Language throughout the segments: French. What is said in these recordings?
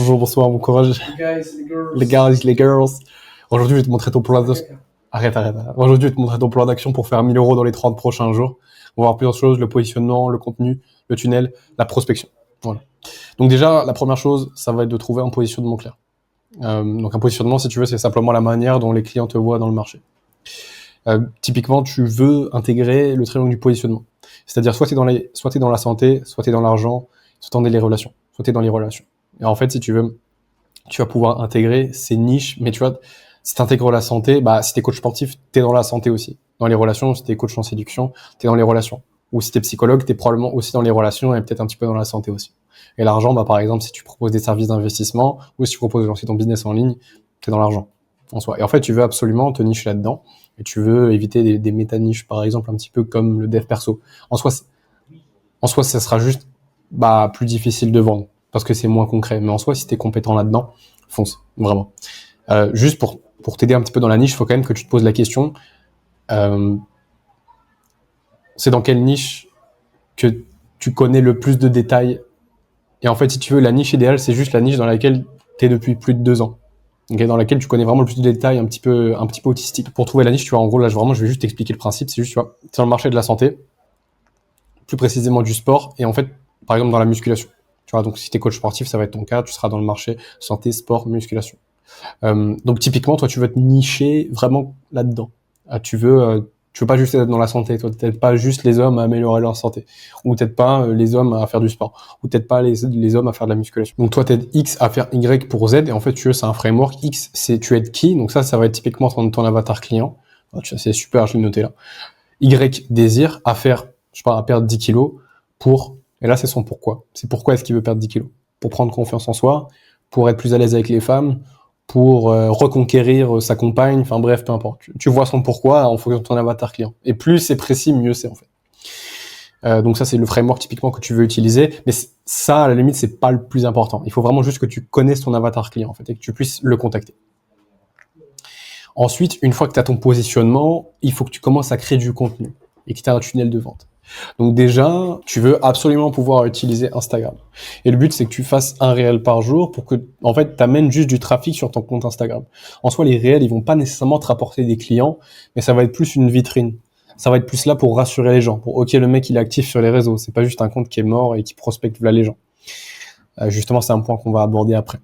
Bonjour, bonsoir, bon courage. Les guys, les girls. Aujourd'hui, je vais te montrer ton plan d'action. Arrête. Aujourd'hui, je vais te montrer ton plan d'action pour faire 1000 euros dans les 30 prochains jours. On va voir plusieurs choses, le positionnement, le contenu, le tunnel, la prospection. Voilà. Donc déjà, la première chose, ça va être de trouver un positionnement clair. Donc un positionnement, si tu veux, c'est simplement la manière dont les clients te voient dans le marché. Typiquement, tu veux intégrer le triangle du positionnement. C'est-à-dire, soit tu es dans la santé, soit tu es dans l'argent, soit tu es dans les relations. Soit tu es dans les relations. Et en fait, si tu veux, tu vas pouvoir intégrer ces niches, mais tu vois, si tu intègres la santé, bah, si tu es coach sportif, tu es dans la santé aussi. Dans les relations, si tu es coach en séduction, tu es dans les relations. Ou si tu es psychologue, tu es probablement aussi dans les relations et peut-être un petit peu dans la santé aussi. Et l'argent, bah, par exemple, si tu proposes des services d'investissement ou si tu proposes de lancer ton business en ligne, tu es dans l'argent en soi. Et en fait, tu veux absolument te nicher là-dedans et tu veux éviter des méta-niches, par exemple, un petit peu comme le dev perso. En soi, ça sera juste plus difficile de vendre parce que c'est moins concret. Mais en soi, si tu es compétent là-dedans, fonce, vraiment. Juste pour t'aider un petit peu dans la niche, il faut quand même que tu te poses la question, c'est dans quelle niche que tu connais le plus de détails. Et en fait, si tu veux, la niche idéale, c'est juste la niche dans laquelle tu es depuis plus de 2 ans. Okay, dans laquelle tu connais vraiment le plus de détails, un petit peu autistique. Pour trouver la niche, tu vois, en gros, là, je vais juste t'expliquer le principe. C'est juste, tu vois, c'est dans le marché de la santé, plus précisément du sport, et en fait, par exemple, dans la musculation. Tu vois, donc si tu es coach sportif, ça va être ton cas, tu seras dans le marché santé, sport, musculation. Donc typiquement, toi, tu veux te nicher vraiment là-dedans. Tu veux pas juste être dans la santé, toi, peut-être pas juste les hommes à améliorer leur santé, ou peut-être pas les hommes à faire du sport, ou peut-être pas les hommes à faire de la musculation. Donc toi, t'aides X à faire Y pour Z, et en fait, tu veux, c'est un framework. X, c'est tu aides qui, donc ça va être typiquement ton avatar client. C'est super, je l'ai noté là. Y désire à faire, à perdre 10 kilos et là, c'est son pourquoi. C'est pourquoi est-ce qu'il veut perdre 10 kilos. Pour prendre confiance en soi, pour être plus à l'aise avec les femmes, pour reconquérir sa compagne, enfin bref, peu importe. Tu vois son pourquoi en fonction de ton avatar client. Et plus c'est précis, mieux c'est en fait. Donc ça, c'est le framework typiquement que tu veux utiliser. Mais ça, à la limite, c'est pas le plus important. Il faut vraiment juste que tu connaisses ton avatar client en fait et que tu puisses le contacter. Ensuite, une fois que tu as ton positionnement, il faut que tu commences à créer du contenu et que tu as un tunnel de vente. Donc déjà, tu veux absolument pouvoir utiliser Instagram. Et le but, c'est que tu fasses un réel par jour pour que, en fait, tu amènes juste du trafic sur ton compte Instagram. En soi, les réels, ils vont pas nécessairement te rapporter des clients, mais ça va être plus une vitrine. Ça va être plus là pour rassurer les gens. Pour, ok, le mec, il est actif sur les réseaux. C'est pas juste un compte qui est mort et qui prospecte là les gens. Justement, c'est un point qu'on va aborder après.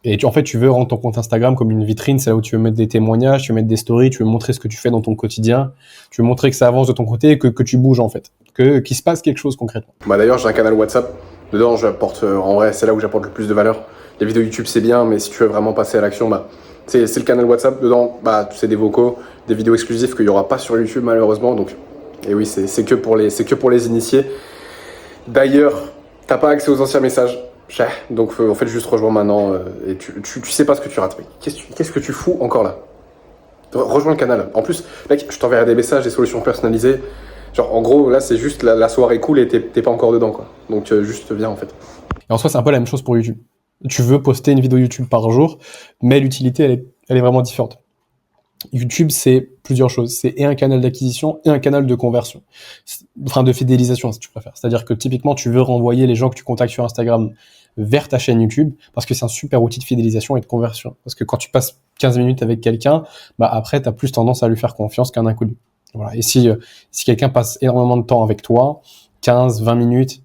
Et en fait, tu veux rendre ton compte Instagram comme une vitrine, c'est là où tu veux mettre des témoignages, tu veux mettre des stories, tu veux montrer ce que tu fais dans ton quotidien, tu veux montrer que ça avance de ton côté et que tu bouges en fait, qu'il se passe quelque chose concrètement. D'ailleurs, j'ai un canal WhatsApp. Dedans, j'apporte, en vrai, c'est là où j'apporte le plus de valeur. Les vidéos YouTube, c'est bien, mais si tu veux vraiment passer à l'action, c'est le canal WhatsApp. Dedans, c'est des vocaux, des vidéos exclusives qu'il n'y aura pas sur YouTube malheureusement. Donc, et oui, c'est que pour les initiés. D'ailleurs, t'as pas accès aux anciens messages. Donc en fait, juste rejoins maintenant et tu sais pas ce que tu rates. Qu'est-ce que tu fous encore là? Rejoins le canal. En plus, mec, je t'enverrai des messages, des solutions personnalisées. Genre, en gros, là, c'est juste la soirée cool et t'es pas encore dedans, quoi. Donc, juste viens, en fait. Et en soi, c'est un peu la même chose pour YouTube. Tu veux poster une vidéo YouTube par jour, mais l'utilité, elle est vraiment différente. YouTube, c'est plusieurs choses. C'est et un canal d'acquisition et un canal de conversion. Enfin, de fidélisation, si tu préfères. C'est-à-dire que typiquement, tu veux renvoyer les gens que tu contactes sur Instagram vers ta chaîne YouTube parce que c'est un super outil de fidélisation et de conversion. Parce que quand tu passes 15 minutes avec quelqu'un, après, tu as plus tendance à lui faire confiance qu'un inconnu. Voilà. Et si quelqu'un passe énormément de temps avec toi, 15, 20 minutes,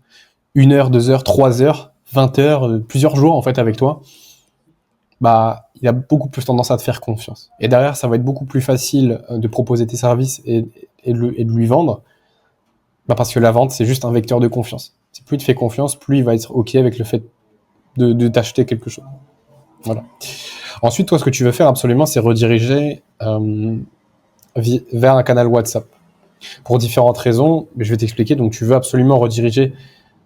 1 heure, 2 heures, 3 heures, 20 heures, plusieurs jours en fait avec toi, il a beaucoup plus tendance à te faire confiance. Et derrière, ça va être beaucoup plus facile de proposer tes services et de lui vendre, parce que la vente, c'est juste un vecteur de confiance. Si plus il te fait confiance, plus il va être OK avec le fait de t'acheter quelque chose. Voilà. Ensuite, toi, ce que tu veux faire absolument, c'est rediriger vers un canal WhatsApp. Pour différentes raisons, mais je vais t'expliquer. Donc, tu veux absolument rediriger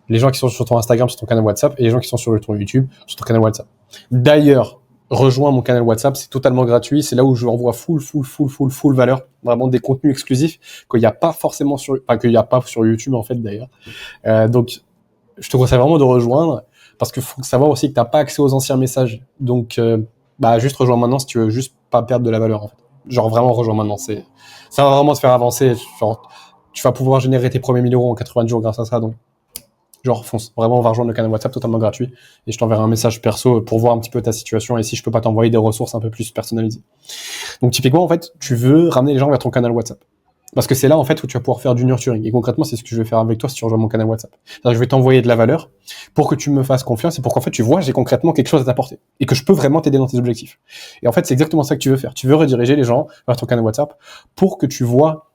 les gens qui sont sur ton Instagram, sur ton canal WhatsApp, et les gens qui sont sur ton YouTube, sur ton canal WhatsApp. D'ailleurs, rejoins mon canal WhatsApp, c'est totalement gratuit. C'est là où je envoie full valeur, vraiment des contenus exclusifs qu'il n'y a pas forcément qu'il n'y a pas sur YouTube en fait d'ailleurs. Donc, je te conseille vraiment de rejoindre parce qu'il faut savoir aussi que tu n'as pas accès aux anciens messages. Donc, juste rejoins maintenant si tu veux juste pas perdre de la valeur en fait. Genre vraiment rejoins maintenant. Ça va vraiment te faire avancer. Genre, tu vas pouvoir générer tes premiers 1000 euros en 80 jours grâce à ça. Donc, genre fonce. Vraiment, on va rejoindre le canal WhatsApp totalement gratuit et je t'enverrai un message perso pour voir un petit peu ta situation et si je peux pas t'envoyer des ressources un peu plus personnalisées. Donc typiquement, en fait, tu veux ramener les gens vers ton canal WhatsApp. Parce que c'est là, en fait, où tu vas pouvoir faire du nurturing. Et concrètement, c'est ce que je vais faire avec toi si tu rejoins mon canal WhatsApp. C'est-à-dire que je vais t'envoyer de la valeur pour que tu me fasses confiance et pour qu'en fait, tu vois, j'ai concrètement quelque chose à t'apporter. Et que je peux vraiment t'aider dans tes objectifs. Et en fait, c'est exactement ça que tu veux faire. Tu veux rediriger les gens vers ton canal WhatsApp pour que tu vois,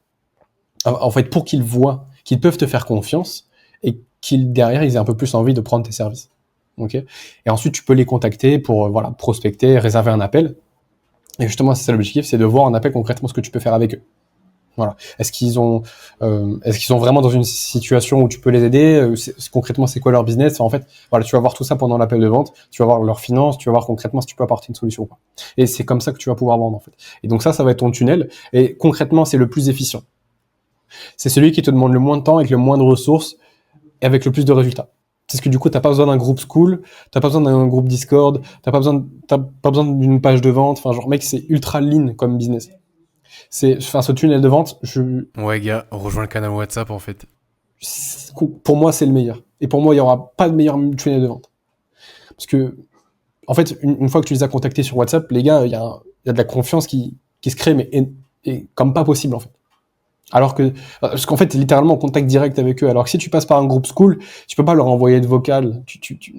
en fait, pour qu'ils voient qu'ils peuvent te faire confiance et qu'ils, derrière, ils aient un peu plus envie de prendre tes services. Ok ? Et ensuite, tu peux les contacter pour, voilà, prospecter, réserver un appel. Et justement, c'est ça l'objectif, c'est de voir en appel concrètement ce que tu peux faire avec eux. Voilà. Est-ce qu'ils sont vraiment dans une situation où tu peux les aider? Concrètement, c'est quoi leur business? Enfin, en fait, voilà, tu vas voir tout ça pendant l'appel de vente. Tu vas voir leurs finances. Tu vas voir concrètement si tu peux apporter une solution ou pas. Et c'est comme ça que tu vas pouvoir vendre, en fait. Et donc ça va être ton tunnel. Et concrètement, c'est le plus efficient. C'est celui qui te demande le moins de temps avec le moins de ressources et avec le plus de résultats. Parce que du coup, t'as pas besoin d'un groupe school, t'as pas besoin d'un groupe Discord, t'as pas besoin d'une page de vente. Enfin, genre, mec, c'est ultra lean comme business. Ce tunnel de vente, Ouais, gars, rejoins le canal WhatsApp, en fait. pour moi, c'est le meilleur. Et pour moi, il n'y aura pas de meilleur tunnel de vente. Parce que, en fait, une fois que tu les as contactés sur WhatsApp, les gars, il y a de la confiance qui se crée, mais et comme pas possible, en fait. Alors que, parce qu'en fait, t'es littéralement en contact direct avec eux. Alors que si tu passes par un groupe school, tu peux pas leur envoyer de vocal.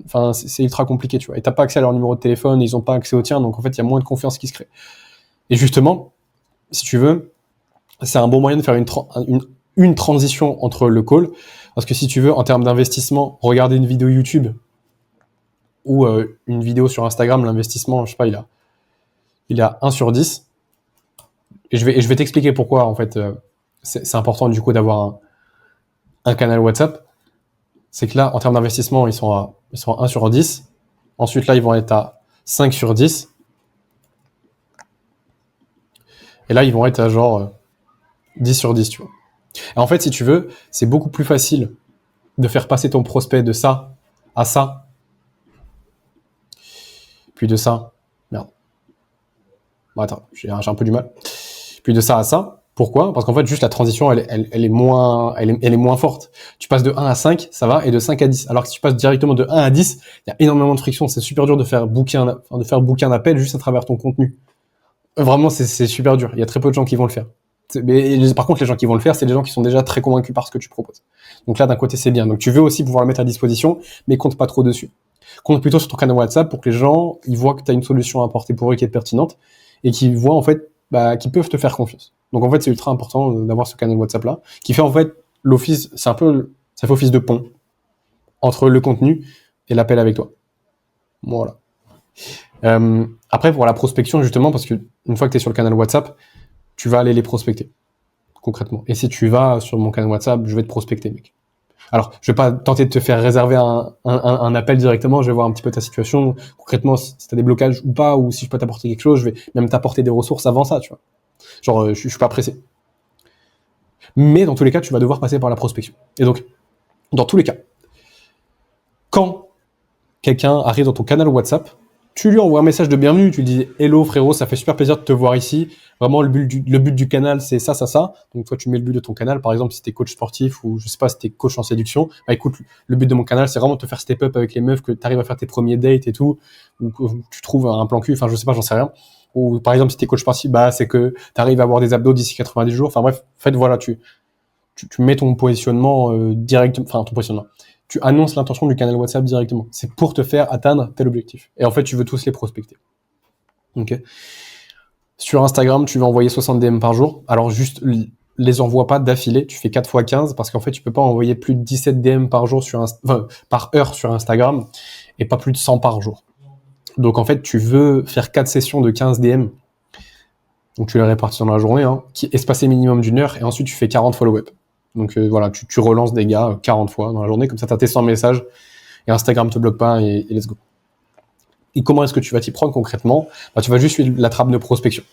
Enfin, c'est ultra compliqué, tu vois. Et t'as pas accès à leur numéro de téléphone, ils ont pas accès au tien, donc en fait, il y a moins de confiance qui se crée. Et justement, si tu veux, c'est un bon moyen de faire une transition entre le call, parce que si tu veux, en termes d'investissement, regarder une vidéo YouTube ou une vidéo sur Instagram, l'investissement, je sais pas, il a 1 sur 10. Et je vais t'expliquer pourquoi, en fait, c'est important du coup d'avoir un canal WhatsApp. C'est que là, en termes d'investissement, ils sont à 1 sur 10. Ensuite, là, ils vont être à 5 sur 10. Et là, ils vont être à genre 10 sur 10, tu vois. Et en fait, si tu veux, c'est beaucoup plus facile de faire passer ton prospect de ça à ça, puis de ça. Merde. Bon, attends, j'ai un peu du mal. Puis de ça à ça. Pourquoi? Parce qu'en fait, juste la transition, elle est moins forte. Tu passes de 1 à 5, ça va, et de 5 à 10. Alors que si tu passes directement de 1 à 10, il y a énormément de friction. C'est super dur de faire booker un appel juste à travers ton contenu. Vraiment, c'est super dur. Il y a très peu de gens qui vont le faire. Mais par contre, les gens qui vont le faire, c'est les gens qui sont déjà très convaincus par ce que tu proposes. Donc là, d'un côté, c'est bien. Donc tu veux aussi pouvoir le mettre à disposition, mais compte pas trop dessus. Compte plutôt sur ton canal WhatsApp pour que les gens, ils voient que tu as une solution à apporter pour eux qui est pertinente et qu'ils voient en fait, qu'ils peuvent te faire confiance. Donc en fait, c'est ultra important d'avoir ce canal WhatsApp là, qui fait en fait l'office, ça fait office de pont entre le contenu et l'appel avec toi. Voilà. Après, pour la prospection, justement, parce que une fois que tu es sur le canal WhatsApp, tu vas aller les prospecter, concrètement. Et si tu vas sur mon canal WhatsApp, je vais te prospecter, mec. Alors, je vais pas tenter de te faire réserver un appel directement, je vais voir un petit peu ta situation, concrètement, si tu as des blocages ou pas, ou si je peux t'apporter quelque chose, je vais même t'apporter des ressources avant ça, tu vois. Genre, je suis pas pressé. Mais dans tous les cas, tu vas devoir passer par la prospection. Et donc, dans tous les cas, quand quelqu'un arrive dans ton canal WhatsApp, tu lui envoies un message de bienvenue, tu lui dis « Hello frérot, ça fait super plaisir de te voir ici. Vraiment, le but du canal, c'est ça, ça, ça. » Donc toi, tu mets le but de ton canal. Par exemple, si t'es coach sportif ou je sais pas, si t'es coach en séduction, écoute, le but de mon canal, c'est vraiment de te faire step up avec les meufs, que tu arrives à faire tes premiers dates et tout, ou que tu trouves un plan cul, enfin je sais pas, j'en sais rien. Ou par exemple, si t'es coach sportif, c'est que tu arrives à avoir des abdos d'ici 90 jours. Enfin bref, en fait, voilà, tu mets ton positionnement direct, enfin ton positionnement. Tu annonces l'intention du canal WhatsApp directement. C'est pour te faire atteindre tel objectif. Et en fait, tu veux tous les prospecter. Ok. Sur Instagram, tu vas envoyer 60 DM par jour. Alors, juste, les envoie pas d'affilée. Tu fais 4 x 15 parce qu'en fait, tu peux pas envoyer plus de 17 DM par jour par heure sur Instagram et pas plus de 100 par jour. Donc, en fait, tu veux faire 4 sessions de 15 DM. Donc, tu les répartis dans la journée, qui est espacé minimum d'1 heure et ensuite, tu fais 40 follow-up. Donc voilà, tu relances des gars 40 fois dans la journée, comme ça tu as tes 100 messages et Instagram te bloque pas et let's go. Et comment est-ce que tu vas t'y prendre concrètement? Tu vas juste suivre la trame de prospection.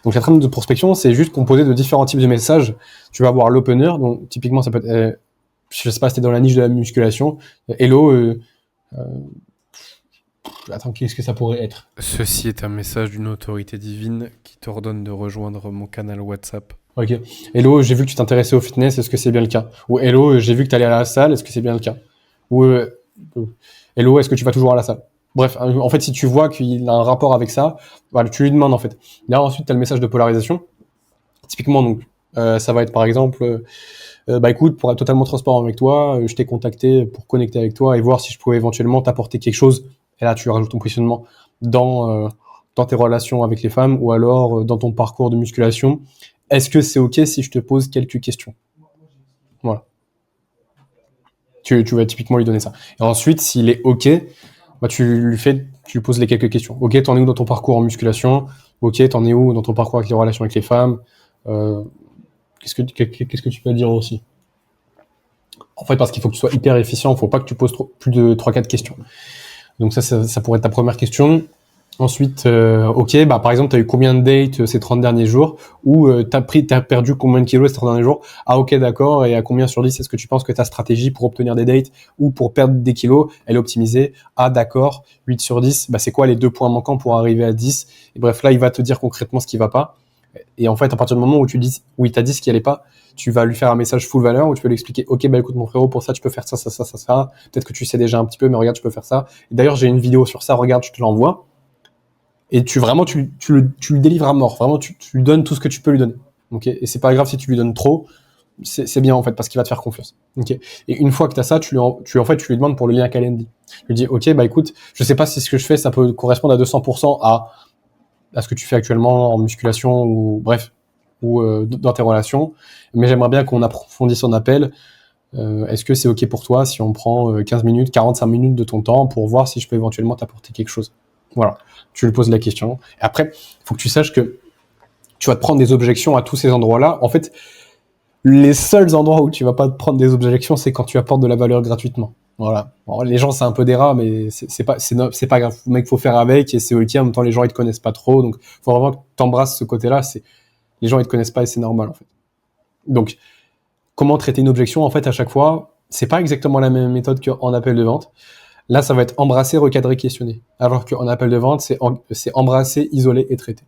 Donc la trame de prospection, c'est juste composé de différents types de messages. Tu vas avoir l'opener, donc typiquement ça peut être, je sais pas si t'es dans la niche de la musculation, hello, attends, qu'est-ce que ça pourrait être? Ceci est un message d'une autorité divine qui t'ordonne de rejoindre mon canal WhatsApp. Ok. Hello, j'ai vu que tu t'intéressais au fitness, est-ce que c'est bien le cas? Ou hello, j'ai vu que tu allais à la salle, est-ce que c'est bien le cas? ou hello, est-ce que tu vas toujours à la salle? Bref, en fait, si tu vois qu'il a un rapport avec ça, voilà, tu lui demandes en fait. Là, ensuite, tu as le message de polarisation. Typiquement, donc, ça va être par exemple, bah écoute, pour être totalement transparent avec toi, je t'ai contacté pour connecter avec toi et voir si je pouvais éventuellement t'apporter quelque chose. Et là, tu rajoutes ton positionnement dans tes relations avec les femmes ou alors dans ton parcours de musculation. Est-ce que c'est OK si je te pose quelques questions? Voilà. Tu vas typiquement lui donner ça. Et ensuite, s'il est OK, bah tu lui poses les quelques questions. OK, t'en es où dans ton parcours en musculation? OK, t'en es où dans ton parcours avec les relations avec les femmes? Qu'est-ce que tu peux dire aussi? En fait, parce qu'il faut que tu sois hyper efficient, il ne faut pas que tu poses plus de 3-4 questions. Donc ça pourrait être ta première question. Ensuite, OK, bah par exemple, tu as eu combien de dates ces 30 derniers jours? Ou t'as perdu combien de kilos ces 30 derniers jours? Ah OK, d'accord. Et à combien sur 10 est-ce que tu penses que ta stratégie pour obtenir des dates ou pour perdre des kilos, elle est optimisée? Ah d'accord, 8 sur 10, bah c'est quoi les 2 points manquants pour arriver à 10? Et bref, là, il va te dire concrètement ce qui va pas. Et en fait, à partir du moment où il t'a dit ce qui allait pas, tu vas lui faire un message full valeur où tu peux lui expliquer, OK, bah écoute mon frérot, pour ça tu peux faire ça. Peut-être que tu sais déjà un petit peu, mais regarde, tu peux faire ça. Et d'ailleurs, j'ai une vidéo sur ça, regarde, je te l'envoie. Et tu lui délivres à mort. Vraiment, tu lui donnes tout ce que tu peux lui donner. OK? Et c'est pas grave si tu lui donnes trop. C'est bien en fait parce qu'il va te faire confiance. OK? Et une fois que tu as ça, tu lui demandes pour le lien Calendly. Tu lui dis, OK, bah écoute, je sais pas si ce que je fais, ça peut correspondre à 200% à ce que tu fais actuellement en musculation ou bref, ou dans tes relations, mais j'aimerais bien qu'on approfondisse son appel. Est-ce que c'est OK pour toi si on prend 15 minutes, 45 minutes de ton temps pour voir si je peux éventuellement t'apporter quelque chose? Voilà, tu lui poses la question. Et après, il faut que tu saches que tu vas te prendre des objections à tous ces endroits-là. En fait, les seuls endroits où tu vas pas te prendre des objections, c'est quand tu apportes de la valeur gratuitement. Voilà. Bon, les gens, c'est un peu des rats, mais c'est pas grave. Mec, faut faire avec et c'est OK. En même temps, les gens, ils te connaissent pas trop. Donc, faut vraiment que t'embrasses ce côté-là. Les gens, ils te connaissent pas et c'est normal, en fait. Donc, comment traiter une objection? En fait, à chaque fois, c'est pas exactement la même méthode qu'en appel de vente. Là, ça va être embrasser, recadrer, questionner. Alors qu'en appel de vente, c'est embrasser, isoler et traiter.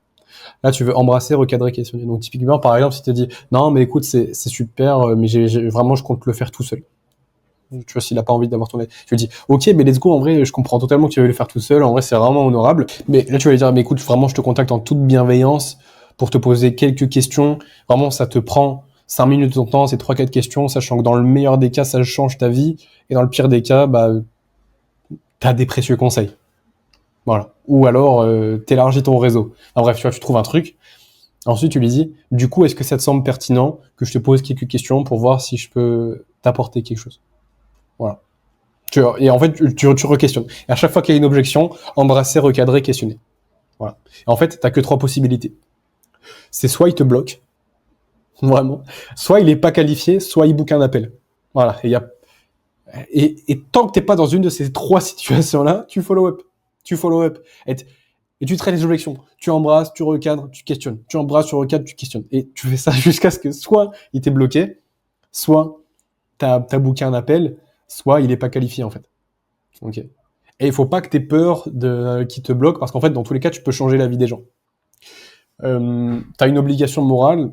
Là, tu veux embrasser, recadrer, questionner. Donc, typiquement, par exemple, si tu te dis, non, mais écoute, c'est super, mais vraiment, je compte le faire tout seul. Tu vois, s'il a pas envie d'avoir ton aide. Tu lui dis, OK, mais let's go, en vrai, je comprends totalement que tu veux le faire tout seul. En vrai, c'est vraiment honorable. Mais là, tu vas lui dire, mais écoute, vraiment, je te contacte en toute bienveillance pour te poser quelques questions. Vraiment, ça te prend 5 minutes de ton temps, c'est 3-4 questions, sachant que dans le meilleur des cas, ça change ta vie. Et dans le pire des cas, bah, t'as des précieux conseils. Voilà. Ou alors, t'élargis ton réseau. Enfin, bref, tu vois, tu trouves un truc. Ensuite, tu lui dis, du coup, est-ce que ça te semble pertinent que je te pose quelques questions pour voir si je peux t'apporter quelque chose? Voilà. Et en fait, tu re-questionnes. Et à chaque fois qu'il y a une objection, embrasser, recadrer, questionner. Voilà. Et en fait, t'as que 3 possibilités. C'est soit il te bloque, vraiment, soit il est pas qualifié, soit il book un appel. Voilà. Et tant que t'es pas dans une de ces 3 situations-là, tu follow up. Tu follow up. Et tu traites les objections. Tu embrasses, tu recadres, tu questionnes. Tu embrasses, tu recadres, tu questionnes. Et tu fais ça jusqu'à ce que soit il t'est bloqué, soit t'as booké un appel, soit il est pas qualifié en fait. Ok. Et il faut pas que t'aies peur qu'il te bloque parce qu'en fait, dans tous les cas, tu peux changer la vie des gens. T'as une obligation morale,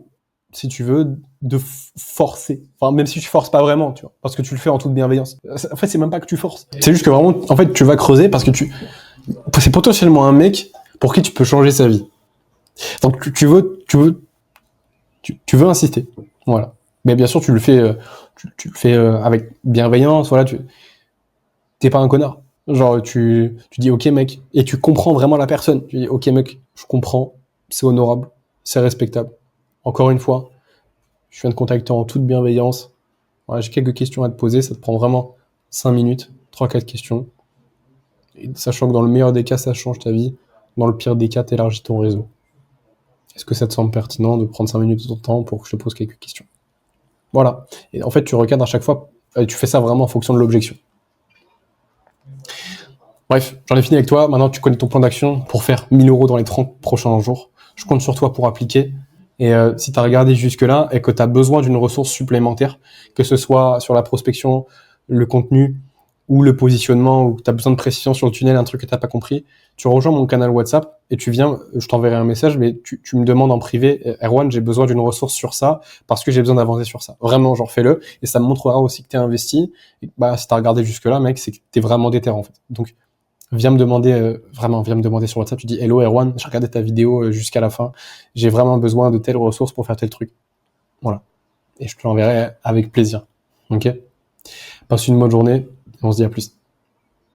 si tu veux, de forcer. Enfin, même si tu forces pas vraiment, tu vois, parce que tu le fais en toute bienveillance. En fait, c'est même pas que tu forces. C'est juste que vraiment, en fait, tu vas creuser parce que c'est potentiellement un mec pour qui tu peux changer sa vie. Donc, tu veux insister. Voilà. Mais bien sûr, tu le fais avec bienveillance. Voilà, t'es pas un connard. Genre, tu dis, OK, mec, et tu comprends vraiment la personne. Tu dis, OK, mec, je comprends, c'est honorable, c'est respectable. Encore une fois, je viens de contacter en toute bienveillance. Voilà, j'ai quelques questions à te poser, ça te prend vraiment 5 minutes, 3-4 questions. Et sachant que dans le meilleur des cas, ça change ta vie. Dans le pire des cas, t'élargis ton réseau. Est-ce que ça te semble pertinent de prendre 5 minutes de ton temps pour que je te pose quelques questions? Voilà. Et en fait, tu recadres à chaque fois, tu fais ça vraiment en fonction de l'objection. Bref, j'en ai fini avec toi. Maintenant, tu connais ton plan d'action pour faire 1 000 € dans les 30 prochains jours. Je compte sur toi pour appliquer. Et si tu as regardé jusque-là et que tu as besoin d'une ressource supplémentaire, que ce soit sur la prospection, le contenu ou le positionnement, ou que tu as besoin de précision sur le tunnel, un truc que tu n'as pas compris, tu rejoins mon canal WhatsApp. et tu viens, je t'enverrai un message, mais tu me demandes en privé, Erwan, j'ai besoin d'une ressource sur ça, parce que j'ai besoin d'avancer sur ça. Vraiment, genre, fais-le, et ça me montrera aussi que t'es investi, et bah, si t'as regardé jusque-là, mec, c'est que t'es vraiment déter, en fait. Donc, viens me demander, vraiment, viens me demander sur WhatsApp, tu dis, hello, Erwan, j'ai regardé ta vidéo jusqu'à la fin, j'ai vraiment besoin de telle ressource pour faire tel truc. Voilà. Et je te l'enverrai avec plaisir. Ok? Passe une bonne journée, et on se dit à plus.